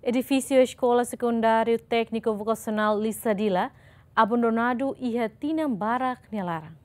Edifício Escola Secundário Técnico Vocacional Lissadila, abandonado e Tinambara Nelarang.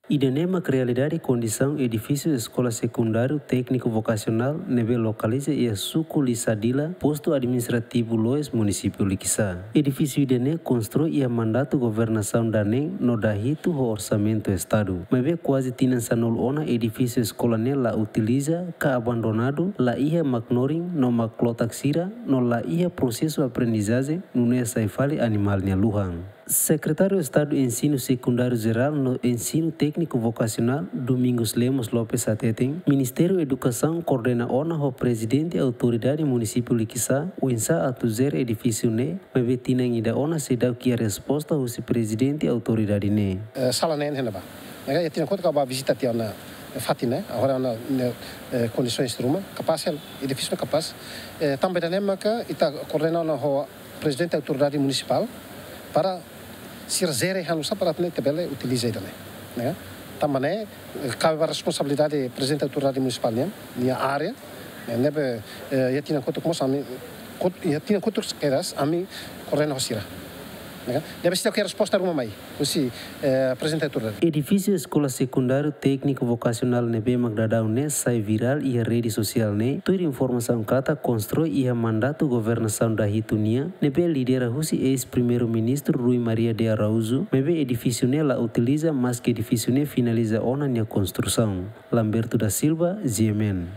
Idanema realidade e condição edifício escola secundário técnico vocacional neve localiza e suco Lissadila, posto administrativo Loes, município Liquissá. Edifício idane constrói e mandato governação danem no dahito o orçamento estado. Mas quase tinan sanol ona edifício escola nela utiliza ka abandonado la ia magnoring no maclotaxira no la ia processo aprendizagem no nessa fale animal nia luhang. Secretário de Estado de Ensino Secundário Geral no Ensino Técnico Vocacional, Domingos Lemos Lopes Ateteng, Ministério da Educação coordena o presidente da autoridade município Liquissá, o insa atuzer edifício ne, mas vetina ida ona se dá que a resposta ao presidente da autoridade ne. Sala ne henaba. Eu tinha conta que a visita tinha na Fatina, agora na condições de ruma, capaz edifício capaz. Também da lema que ita coordena o presidente da autoridade municipal para se zere hanusa para ter tabela utiliza ele, né? Também cabe a responsabilidade do presidente da autoridade municipal minha área, nebe eu tinha conta como sami, eu tinha conta que eras a mim correndo hosira. Deve ser que a resposta era uma mai, assim, presidente da autoridade. Edifício Escola Secundário Técnico Vocacional Nebe Magdadão ne sai viral e a rede social ne, toda informação cata constrói e a mandato governação da Hitunia, Nebe lidera husi ex-primeiro-ministro Rui Maria de Araújo, Nebe edifício ne la utiliza, mas que edifício ne finaliza ona nia construção. Lamberto da Silva, GMN.